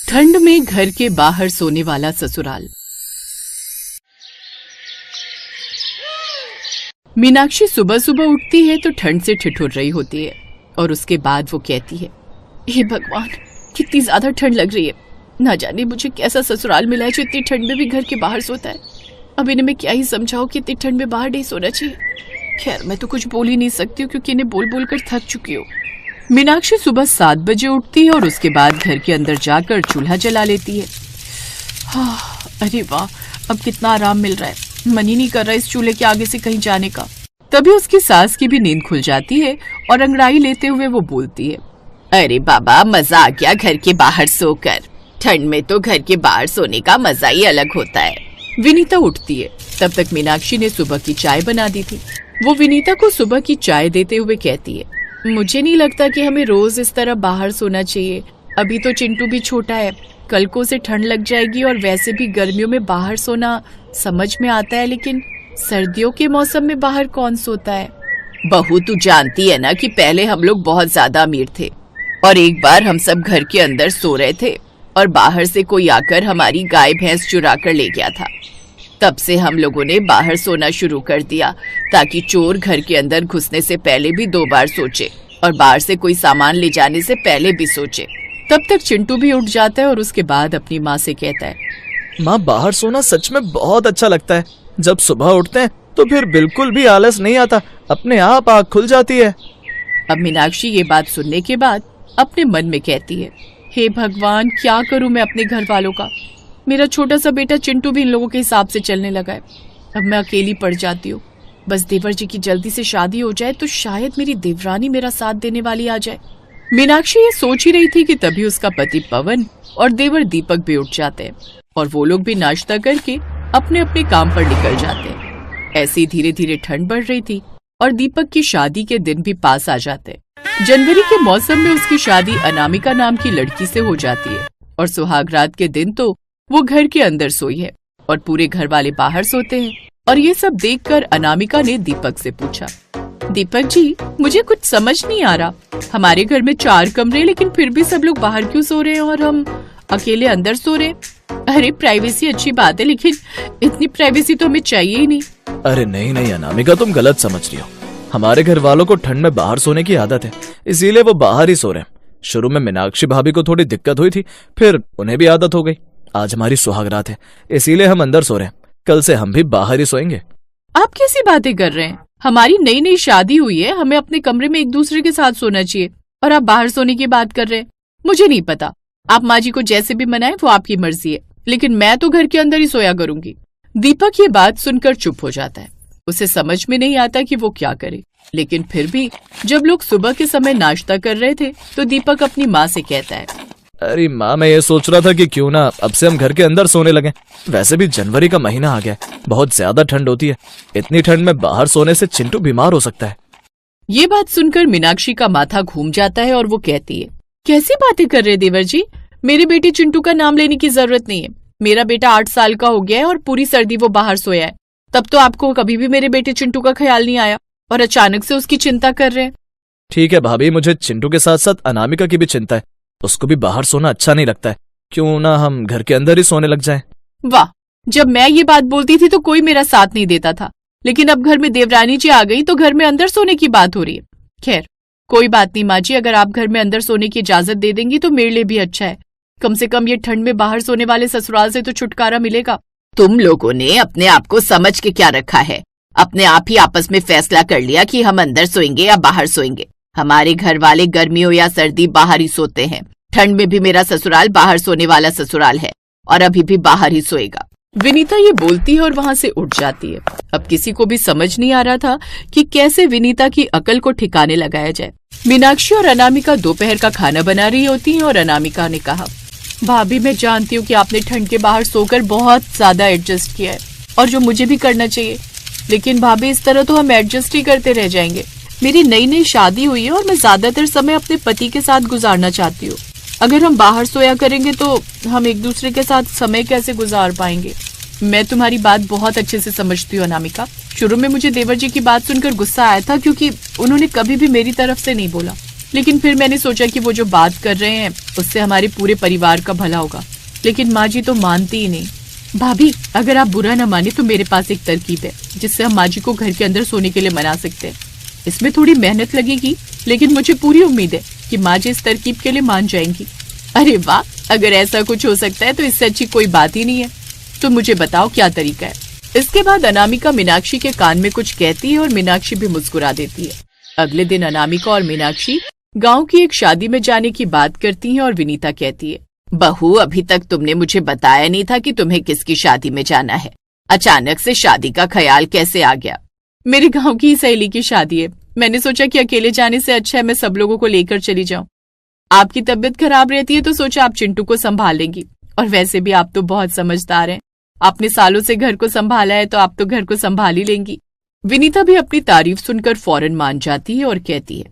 ठंड में घर के बाहर सोने वाला ससुराल। मीनाक्षी सुबह सुबह उठती है तो ठंड से ठिठुर रही होती है और उसके बाद वो कहती है, हे भगवान, कितनी ज्यादा ठंड लग रही है। ना जाने मुझे कैसा ससुराल मिला है जो इतनी ठंड में भी घर के बाहर सोता है। अब इन्हें मैं क्या ही समझाऊं कि इतनी ठंड में बाहर नहीं सोना चाहिए। खैर, मैं तो कुछ बोल ही नहीं सकती हूँ क्योंकि इन्हें बोल बोल कर थक चुकी हूँ। मीनाक्षी सुबह 7 बजे उठती है और उसके बाद घर के अंदर जाकर चूल्हा जला लेती है। अरे वाह, अब कितना आराम मिल रहा है। मन ही नहीं कर रहा इस चूल्हे के आगे से कहीं जाने का। तभी उसकी सास की भी नींद खुल जाती है और अंगड़ाई लेते हुए वो बोलती है, अरे बाबा, मजा आ गया घर के बाहर सोकर। ठंड में तो घर के बाहर सोने का मजा ही अलग होता है। विनीता उठती है। तब तक मीनाक्षी ने सुबह की चाय बना दी थी। वो विनीता को सुबह की चाय देते हुए कहती है, मुझे नहीं लगता कि हमें रोज इस तरह बाहर सोना चाहिए। अभी तो चिंटू भी छोटा है, कल को उसे ठंड लग जाएगी और वैसे भी गर्मियों में बाहर सोना समझ में आता है, लेकिन सर्दियों के मौसम में बाहर कौन सोता है। बहू, तू जानती है ना कि पहले हम लोग बहुत ज्यादा अमीर थे और एक बार हम सब घर के अंदर सो रहे थे और बाहर से कोई आकर हमारी गाय भैंस चुरा कर ले गया था। तब से हम लोगों ने बाहर सोना शुरू कर दिया ताकि चोर घर के अंदर घुसने से पहले भी 2 बार सोचे और बाहर से कोई सामान ले जाने से पहले भी सोचे। तब तक चिंटू भी उठ जाता है और उसके बाद अपनी माँ से कहता है, माँ, बाहर सोना सच में बहुत अच्छा लगता है। जब सुबह उठते हैं तो फिर बिल्कुल भी आलस नहीं आता, अपने आप आँख खुल जाती है। अब मीनाक्षी ये बात सुनने के बाद अपने मन में कहती है, हे भगवान, क्या करूं मैं अपने घर वालों का। मेरा छोटा सा बेटा चिंटू भी इन लोगों के हिसाब से चलने लगा है। अब मैं अकेली पड़ जाती हूँ। बस देवर जी की जल्दी से शादी हो जाए तो शायद मेरी देवरानी मेरा साथ देने वाली आ जाए। मीनाक्षी ये सोच ही रही थी कि तभी उसका पति पवन और देवर दीपक भी उठ जाते हैं और वो लोग भी नाश्ता करके अपने अपने काम पर निकल जाते हैं। ऐसी धीरे धीरे ठंड बढ़ रही थी और दीपक की शादी के दिन भी पास आ जाते हैं। जनवरी के मौसम में उसकी शादी अनामिका नाम की लड़की से हो जाती है और सुहागरात के दिन तो वो घर के अंदर सोई है और पूरे घर वाले बाहर सोते हैं। और ये सब देखकर अनामिका ने दीपक से पूछा, दीपक जी, मुझे कुछ समझ नहीं आ रहा। हमारे घर में 4 कमरे, लेकिन फिर भी सब लोग बाहर क्यों सो रहे हैं और हम अकेले अंदर सो रहे हैं। अरे, प्राइवेसी अच्छी बात है, लेकिन इतनी प्राइवेसी तो हमें चाहिए ही नहीं। अरे नहीं अनामिका, तुम गलत समझ रही हो। हमारे घर वालों को ठंड में बाहर सोने की आदत है, इसीलिए वो बाहर ही सो रहे हैं। शुरू में मीनाक्षी भाभी को थोड़ी दिक्कत हुई थी, फिर उन्हें भी आदत हो गई। आज हमारी सुहागरात है, इसीलिए हम अंदर सो रहे हैं। कल से हम भी बाहर ही सोएंगे। आप कैसी बातें कर रहे हैं? हमारी नई नई शादी हुई है, हमें अपने कमरे में एक दूसरे के साथ सोना चाहिए और आप बाहर सोने की बात कर रहे हैं। मुझे नहीं पता, आप माँ जी को जैसे भी मनाएं, वो आपकी मर्जी है, लेकिन मैं तो घर के अंदर ही सोया करूंगी। दीपक ये बात सुनकर चुप हो जाता है। उसे समझ में नहीं आता कि वो क्या करे, लेकिन फिर भी जब लोग सुबह के समय नाश्ता कर रहे थे तो दीपक अपनी माँ से कहता है, अरे माँ, मैं ये सोच रहा था कि क्यों ना अब से हम घर के अंदर सोने लगे। वैसे भी जनवरी का महीना आ गया है, बहुत ज्यादा ठंड होती है। इतनी ठंड में बाहर सोने से चिंटू बीमार हो सकता है। ये बात सुनकर मीनाक्षी का माथा घूम जाता है और वो कहती है, कैसी बातें कर रहे देवर जी, मेरे बेटे चिंटू का नाम लेने की जरूरत नहीं है। मेरा बेटा 8 साल का हो गया है और पूरी सर्दी वो बाहर सोया है। तब तो आपको कभी भी मेरे बेटे चिंटू का ख्याल नहीं आया और अचानक से उसकी चिंता कर रहे हैं। ठीक है भाभी, मुझे चिंटू के साथ साथ अनामिका की भी चिंता है। उसको भी बाहर सोना अच्छा नहीं लगता है, क्यों ना हम घर के अंदर ही सोने लग जाएं। वाह, जब मैं ये बात बोलती थी तो कोई मेरा साथ नहीं देता था, लेकिन अब घर में देवरानी जी आ गई तो घर में अंदर सोने की बात हो रही है। खैर, कोई बात नहीं माँ जी, अगर आप घर में अंदर सोने की इजाजत दे देंगी तो मेरे लिए भी अच्छा है। कम से कम ये ठंड में बाहर सोने वाले ससुराल से तो छुटकारा मिलेगा। तुम लोगों ने अपने आप को समझ के क्या रखा है? अपने आप ही आपस में फैसला कर लिया कि हम अंदर सोएंगे या बाहर सोएंगे। हमारे घर वाले गर्मी हो या सर्दी बाहर ही सोते हैं। ठंड में भी मेरा ससुराल बाहर सोने वाला ससुराल है और अभी भी बाहर ही सोएगा। विनीता ये बोलती है और वहाँ से उठ जाती है। अब किसी को भी समझ नहीं आ रहा था कि कैसे विनीता की अकल को ठिकाने लगाया जाए। मीनाक्षी और अनामिका दोपहर का खाना बना रही होती हैं और अनामिका ने कहा, भाभी, मैं जानती हूँ कि आपने ठंड के बाहर सोकर बहुत ज्यादा एडजस्ट किया है और जो मुझे भी करना चाहिए, लेकिन भाभी, इस तरह तो हम एडजस्ट ही करते रह जाएंगे। मेरी नई नई शादी हुई है और मैं ज्यादातर समय अपने पति के साथ गुजारना चाहती हूँ। अगर हम बाहर सोया करेंगे तो हम एक दूसरे के साथ समय कैसे गुजार पाएंगे। मैं तुम्हारी बात बहुत अच्छे से समझती हूँ अनामिका। शुरू में मुझे देवर जी की बात सुनकर गुस्सा आया था क्योंकि उन्होंने कभी भी मेरी तरफ से नहीं बोला, लेकिन फिर मैंने सोचा कि वो जो बात कर रहे हैं उससे हमारे पूरे परिवार का भला होगा। लेकिन माँ जी तो मानती ही नहीं। भाभी, अगर आप बुरा न माने तो मेरे पास एक तरकीब है जिससे हम माँ जी को घर के अंदर सोने के लिए मना सकते हैं। इसमें थोड़ी मेहनत लगेगी, लेकिन मुझे पूरी उम्मीद है कि माँ जी इस तरकीब के लिए मान जाएंगी। अरे वाह, अगर ऐसा कुछ हो सकता है तो इससे अच्छी कोई बात ही नहीं है। तो मुझे बताओ क्या तरीका है। इसके बाद अनामिका मीनाक्षी के कान में कुछ कहती है और मीनाक्षी भी मुस्कुरा देती है। अगले दिन अनामिका और मीनाक्षी गांव की एक शादी में जाने की बात करती हैं और विनीता कहती है, बहू, अभी तक तुमने मुझे बताया नहीं था कि तुम्हें किसकी शादी में जाना है। अचानक से शादी का ख्याल कैसे आ गया? मेरे गांव की सहेली की शादी है। मैंने सोचा कि अकेले जाने से अच्छा है मैं सब लोगों को लेकर चली जाऊं। आपकी तबीयत खराब रहती है तो सोचा आप चिंटू को संभाल लेंगी, और वैसे भी आप तो बहुत समझदार हैं। आपने सालों से घर को संभाला है तो आप तो घर को संभाल ही लेंगी। विनीता भी अपनी तारीफ सुनकर फौरन मान जाती है और कहती है,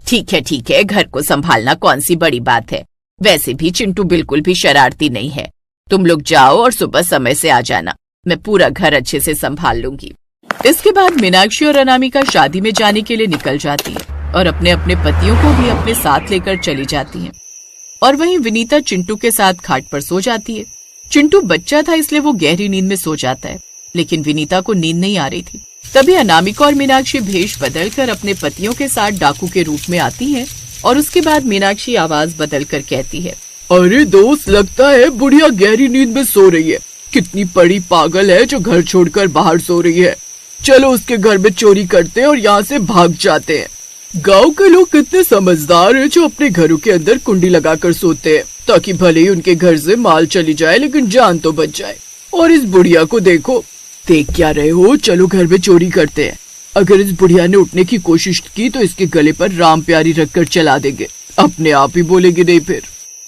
ठीक है, घर को संभालना कौन सी बड़ी बात है। वैसे भी चिंटू बिल्कुल भी शरारती नहीं है। तुम लोग जाओ और सुबह समय से आ जाना। मैं पूरा घर अच्छे से संभाल लूंगी। इसके बाद मीनाक्षी और अनामिका शादी में जाने के लिए निकल जाती है और अपने अपने पतियों को भी अपने साथ लेकर चली जाती हैं। और वहीं विनीता चिंटू के साथ खाट पर सो जाती है। चिंटू बच्चा था इसलिए वो गहरी नींद में सो जाता है, लेकिन विनीता को नींद नहीं आ रही थी। तभी अनामिका और मीनाक्षी भेष बदलकर अपने पतियों के साथ डाकू के रूप में आती हैं और उसके बाद मीनाक्षी आवाज बदलकर कहती है, अरे दोस्त, लगता है बुढ़िया गहरी नींद में सो रही है। कितनी बड़ी पागल है जो घर छोड़कर बाहर सो रही है। चलो उसके घर में चोरी करते हैं और यहाँ से भाग जाते हैं। गांव के लोग कितने समझदार हैं जो अपने घरों के अंदर कुंडी लगाकर सोते हैं, ताकि भले ही उनके घर से माल चली जाए लेकिन जान तो बच जाए। और इस बुढ़िया को देखो, देख क्या रहे हो? चलो घर में चोरी करते हैं। अगर इस बुढ़िया ने उठने की कोशिश की तो इसके गले पर राम प्यारी रखकर चला देंगे, अपने आप ही बोलेगी नहीं फिर।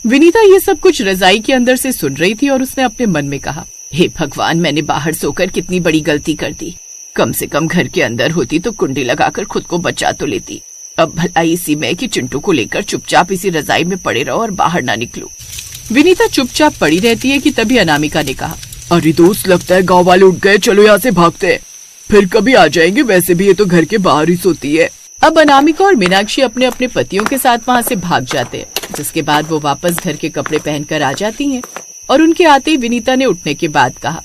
विनीता ये सब कुछ रजाई के अंदर से सुन रही थी और उसने अपने मन में कहा, हे भगवान, मैंने बाहर सोकर कितनी बड़ी गलती कर दी। कम से कम घर के अंदर होती तो कुंडी लगाकर खुद को बचा तो लेती। अब भलाई इसी में कि चिंटू को लेकर चुपचाप इसी रजाई में पड़े रहो और बाहर ना निकलो। विनीता चुपचाप पड़ी रहती है कि तभी अनामिका ने कहा, अरे दोस्त, लगता है गांव वाले उठ गए। चलो यहाँ से भागते हैं, फिर कभी आ जाएंगे। वैसे भी ये तो घर के बाहर ही सोती है। अब अनामिका और मीनाक्षी अपने अपने पतियों के साथ वहाँ से भाग जाते हैं, जिसके बाद वो वापस घर के कपड़े पहनकर आ जाती हैं। और उनके आते ही विनीता ने उठने के बाद कहा,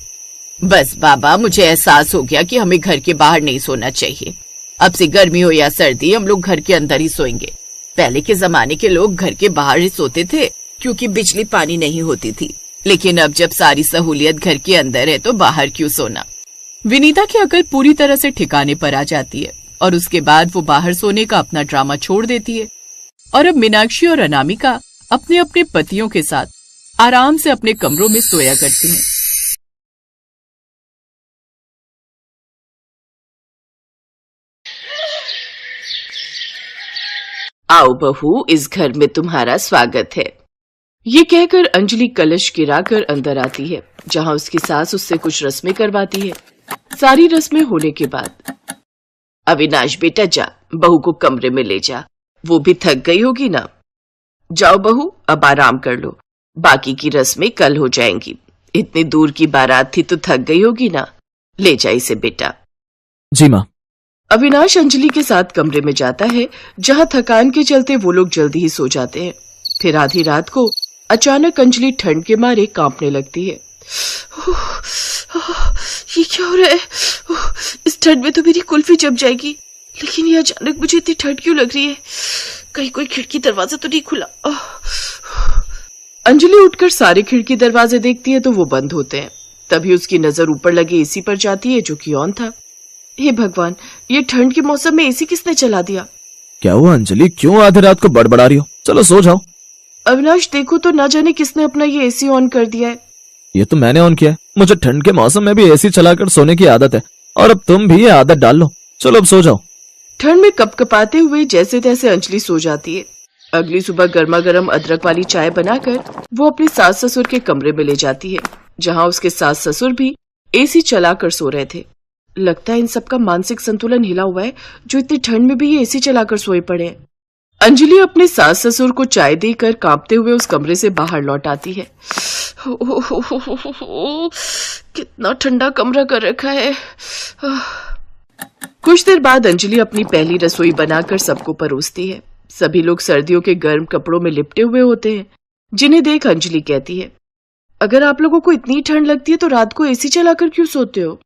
बस बाबा, मुझे एहसास हो गया कि हमें घर के बाहर नहीं सोना चाहिए। अब से गर्मी हो या सर्दी, हम लोग घर के अंदर ही सोएंगे। पहले के जमाने के लोग घर के बाहर ही सोते थे क्योंकि बिजली पानी नहीं होती थी, लेकिन अब जब सारी सहूलियत घर के अंदर है तो बाहर क्यों सोना। विनीता की अकल पूरी तरह से ठिकाने पर आ जाती है और उसके बाद वो बाहर सोने का अपना ड्रामा छोड़ देती है। और अब मीनाक्षी और अनामिका अपने अपने पतियों के साथ आराम से अपने कमरों में सोया करती हैं। आओ बहू, इस घर में तुम्हारा स्वागत है। ये कहकर अंजलि कलश गिराकर अंदर आती है, जहाँ उसकी सास उससे कुछ रस्में करवाती है। सारी रस्में होने के बाद, अविनाश बेटा जा, बहू को कमरे में ले जा, वो भी थक गई होगी ना। जाओ बहू, अब आराम कर लो, बाकी की रस्में कल हो जाएंगी। इतनी दूर की बारात थी तो थक गई होगी ना। ले जा इसे बेटा। जी माँ। अविनाश अंजलि के साथ कमरे में जाता है, जहाँ थकान के चलते वो लोग जल्दी ही सो जाते हैं। फिर आधी रात को अचानक अंजलि ठंड के मारे कांपने लगती है। ये क्या हो रहा है? इस ठंड में तो मेरी कुल्फी जम जाएगी, लेकिन ये अचानक मुझे इतनी ठंड क्यों लग रही है? कहीं कोई खिड़की दरवाजा तो नहीं खुला? अंजलि उठकर सारे खिड़की दरवाजे देखती है तो वो बंद होते हैं। तभी उसकी नजर ऊपर लगे एसी पर जाती है, जो कि ऑन था। हे भगवान, ये ठंड के मौसम में एसी किसने चला दिया? क्या हुआ अंजलि, क्यों आधी रात को बड़बड़ा रही हो? चलो सो जाओ। अविनाश देखो तो, ना जाने किसने अपना ये एसी ऑन कर दिया है। ये तो मैंने ऑन किया है। मुझे ठंड के मौसम में भी एसी चलाकर सोने की आदत है, और अब तुम भी ये आदत डाल लो। चलो अब सो जाओ। ठंड में कपकपाते हुए जैसे तैसे अंजलि सो जाती है। अगली सुबह गर्मा गर्म अदरक वाली चाय बनाकर वो अपने सास ससुर के कमरे में ले जाती है, जहाँ उसके सास ससुर भी एसी चलाकर सो रहे थे। लगता है इन सबका मानसिक संतुलन हिला हुआ है, जो इतनी ठंड में भी ये एसी चलाकर सोए पड़े हैं। अंजलि अपने सास ससुर को चाय देकर कांपते हुए उस कमरे से बाहर लौट आती है। कितना ठंडा कमरा कर रखा है। कुछ देर बाद अंजलि अपनी पहली रसोई बनाकर सबको परोसती है। सभी लोग सर्दियों के गर्म कपड़ों में लिपटे हुए होते हैं, जिन्हें देख अंजलि कहती है, अगर आप लोगों को इतनी ठंड लगती है तो रात को एसी चलाकर क्यों सोते हो?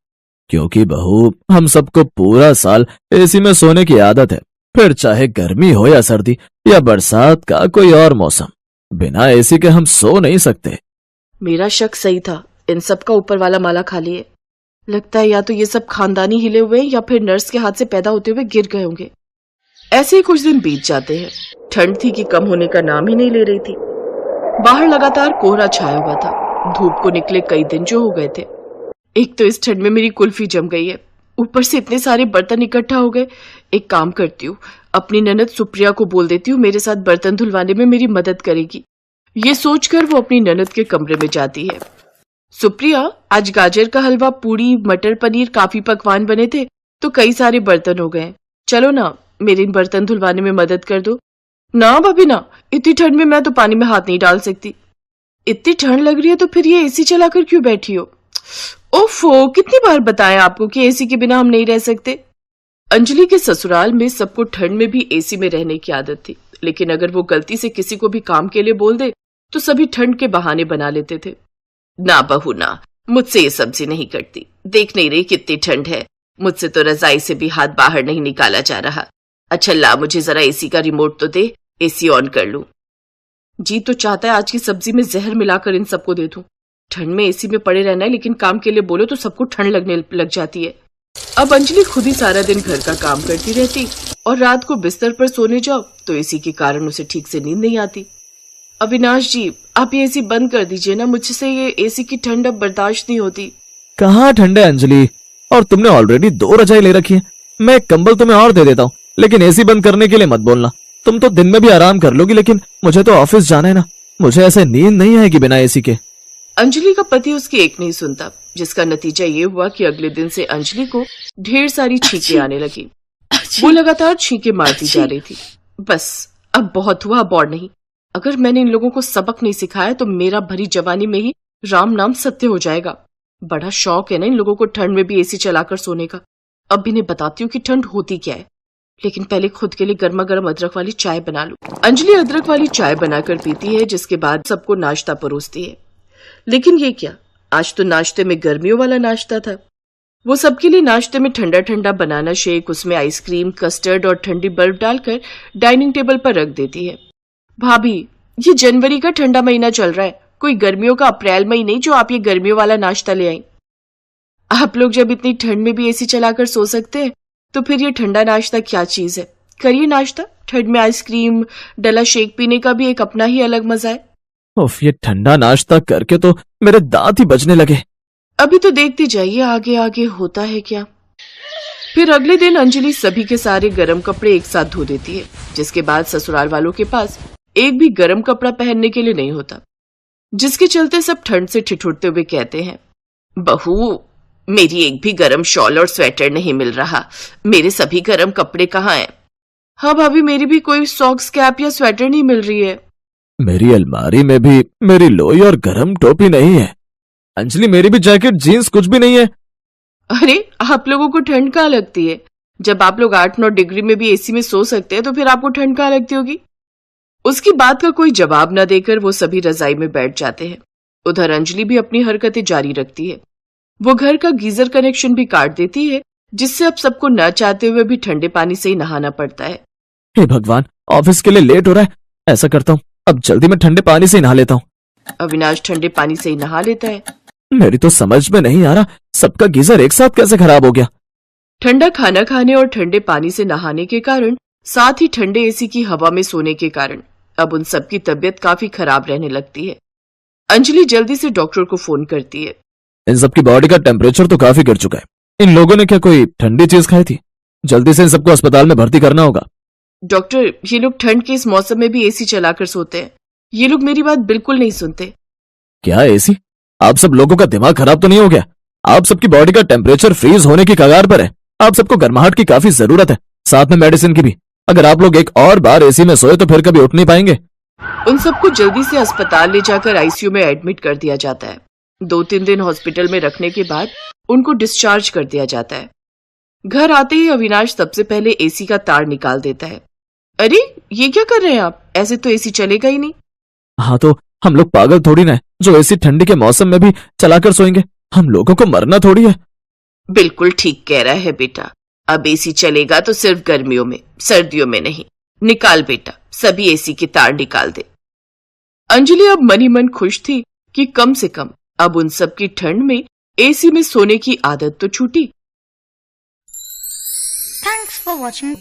क्योंकि बहू, हम सबको पूरा साल एसी में सोने की आदत है, फिर चाहे गर्मी हो या सर्दी या बरसात का कोई और मौसम, बिना एसी के हम सो नहीं सकते। मेरा शक सही था, इन सब का ऊपर वाला माला खाली है। लगता है या तो ये सब खानदानी हिले हुए या फिर नर्स के हाथ से पैदा होते हुए गिर गए होंगे। ऐसे ही कुछ दिन बीत जाते हैं। ठंड थी कि कम होने का नाम ही नहीं ले रही थी। बाहर लगातार कोहरा छाया हुआ था। धूप को निकले कई दिन जो हो गए थे। एक तो इस ठंड में मेरी कुल्फी जम गई है, ऊपर से इतने सारे बर्तन इकट्ठा हो गए। एक काम करती हूँ, अपनी ननद सुप्रिया को बोल देती हूँ मेरे साथ बर्तन धुलवाने में मेरी मदद करेगी। ये सोचकर वो अपनी ननद के कमरे में जाती है। सुप्रिया, आज गाजर का हलवा, पूड़ी, मटर पनीर, काफी पकवान बने थे तो कई सारे बर्तन हो गए। चलो ना, मेरे इन बर्तन धुलवाने में मदद कर दो। ना भाभी ना, इतनी ठंड में मैं तो पानी में हाथ नहीं डाल सकती। इतनी ठंड लग रही है तो फिर ये एसी चलाकर क्यों बैठी हो? ओफो, कितनी बार बताया आपको कि एसी के बिना हम नहीं रह सकते। अंजलि के ससुराल में सबको ठंड में भी एसी में रहने की आदत थी, लेकिन अगर वो गलती से किसी को भी काम के लिए बोल दे तो सभी ठंड के बहाने बना लेते थे। ना बहू ना, मुझसे ये सब्जी नहीं कटती। देख नहीं रही कितनी ठंड है, मुझसे तो रजाई से भी हाथ बाहर नहीं निकाला जा रहा। अच्छा ला, मुझे जरा एसी का रिमोट तो दे, एसी ऑन कर लूं। जी तो चाहता है आज की सब्जी में जहर मिलाकर इन सबको दे दूं। ठंड में एसी में पड़े रहना है, लेकिन काम के लिए बोलो तो सबको ठंड लगने लग जाती है। अब अंजलि खुद ही सारा दिन घर का काम करती रहती और रात को बिस्तर पर सोने जाओ तो एसी के कारण उसे ठीक से नींद नहीं आती। अविनाश जी, आप ये एसी बंद कर दीजिए ना, मुझसे ये एसी की ठंड अब बर्दाश्त नहीं होती। कहाँ ठंड है अंजलि, और तुमने ऑलरेडी 2 रजाई ले रखी है। मैं एक कंबल तुम्हें और दे देता हूँ, लेकिन एसी बंद करने के लिए मत बोलना। तुम तो दिन में भी आराम कर लोगी, लेकिन मुझे तो ऑफिस जाना है ना, मुझे ऐसे नींद नहीं आएगी बिना एसी के। अंजलि का पति उसकी एक नहीं सुनता, जिसका नतीजा ये हुआ कि अगले दिन से अंजलि को ढेर सारी छींकें आने लगी। वो लगातार छींकें मारती जा रही थी। बस अब बहुत हुआ, अब और नहीं। अगर मैंने इन लोगों को सबक नहीं सिखाया तो मेरा भरी जवानी में ही राम नाम सत्य हो जाएगा। बड़ा शौक है ना इन लोगों को ठंड में भी एसी चलाकर सोने का। अब इन्हें बताती हूँ कि ठंड होती क्या है, लेकिन पहले खुद के लिए गर्मा गर्म अदरक वाली चाय बना लूं। अंजलि अदरक वाली चाय बनाकर पीती है, जिसके बाद सबको नाश्ता परोसती है। लेकिन ये क्या, आज तो नाश्ते में गर्मियों वाला नाश्ता था। वो सबके लिए नाश्ते में ठंडा ठंडा बनाना शेक, उसमें आइसक्रीम, कस्टर्ड और ठंडी बर्फ डालकर डाइनिंग टेबल पर रख देती है। भाभी, ये जनवरी का ठंडा महीना चल रहा है, कोई गर्मियों का अप्रैल मई नहीं जो आप ये गर्मियों वाला नाश्ता ले आई। आप लोग जब इतनी ठंड में भी एसी चलाकर सो सकते हैं तो फिर ये ठंडा नाश्ता क्या चीज है। करिए नाश्ता। ठंड में आइसक्रीम डला शेक पीने का भी एक अपना ही अलग मजा है। उफ, ये ठंडा नाश्ता करके तो मेरे दांत ही बजने लगे। अभी तो देखते जाइए आगे आगे होता है क्या। फिर अगले दिन अंजलि सभी के सारे गर्म कपड़े एक साथ धो देती है, जिसके बाद ससुराल वालों के पास एक भी गर्म कपड़ा पहनने के लिए नहीं होता, जिसके चलते सब ठंड से ठिठुरते हुए कहते हैं, बहू मेरी एक भी गर्म शॉल और स्वेटर नहीं मिल रहा, मेरे सभी गर्म कपड़े कहाँ हैं? हाँ भाभी, मेरी भी कोई सॉक्स, कैप या स्वेटर नहीं मिल रही है। मेरी अलमारी में भी मेरी लोई और गर्म टोपी नहीं है। अंजलि, मेरी भी जैकेट, जीन्स कुछ भी नहीं है। अरे आप लोगों को ठंड कहाँ लगती है? जब आप लोग 8-9 डिग्री में भी एसी में सो सकते हैं तो फिर आपको ठंड कहाँ लगती होगी? उसकी बात का कोई जवाब न देकर वो सभी रजाई में बैठ जाते हैं। उधर अंजलि भी अपनी हरकतें जारी रखती है। वो घर का गीजर कनेक्शन भी काट देती है, जिससे अब सबको न चाहते हुए भी ठंडे पानी से ही नहाना पड़ता है। हे भगवान, ऑफिस के लिए लेट हो रहा है। ऐसा करता हूँ, अब जल्दी मैं ठंडे पानी से ही नहा लेता हूँ। अविनाश ठंडे पानी से ही नहा लेता है। मेरी तो समझ में नहीं आ रहा, सबका गीजर एक साथ कैसे खराब हो गया। ठंडा खाना खाने और ठंडे पानी से नहाने के कारण, साथ ही ठंडे एसी की हवा में सोने के कारण अब उन सबकी तबीयत काफी खराब रहने लगती है। अंजलि जल्दी से डॉक्टर को फोन करती है। इन सबकी बॉडी का टेम्परेचर तो काफी गिर चुका है। इन लोगों ने क्या कोई ठंडी चीज खाई थी? जल्दी से इन सबको अस्पताल में भर्ती करना होगा। डॉक्टर, ये लोग ठंड के इस मौसम में भी एसी चलाकर सोते हैं। ये लोग मेरी बात बिल्कुल नहीं सुनते। क्या एसी? आप सब लोगों का दिमाग खराब तो नहीं हो गया? आप सबकी बॉडी का टेम्परेचर फ्रीज होने की कगार पर है। आप सबको गर्माहट की काफी जरूरत है, साथ में मेडिसिन की भी। अगर आप लोग एक और बार एसी में सोए तो फिर कभी उठ नहीं पाएंगे। उन सबको जल्दी से अस्पताल ले जाकर आईसीयू में एडमिट कर दिया जाता है। 2-3 दिन हॉस्पिटल में रखने के बाद उनको डिस्चार्ज कर दिया जाता है। घर आते ही अविनाश सबसे पहले एसी का तार निकाल देता है। अरे ये क्या कर रहे हैं आप? ऐसे तो एसी चलेगा ही नहीं। हाँ तो हम लोग पागल थोड़ी ना है जो एसी ठंडी के मौसम में भी चलाकर सोएंगे। हम लोगों को मरना थोड़ी है। बिल्कुल ठीक कह रहा है बेटा। अब एसी चलेगा तो सिर्फ गर्मियों में, सर्दियों में नहीं। निकाल बेटा, सभी एसी की तार निकाल दे। अंजलि अब मन ही मन खुश थी कि कम से कम अब उन सब की ठंड में एसी में सोने की आदत तो छूटी। Thanks for watching.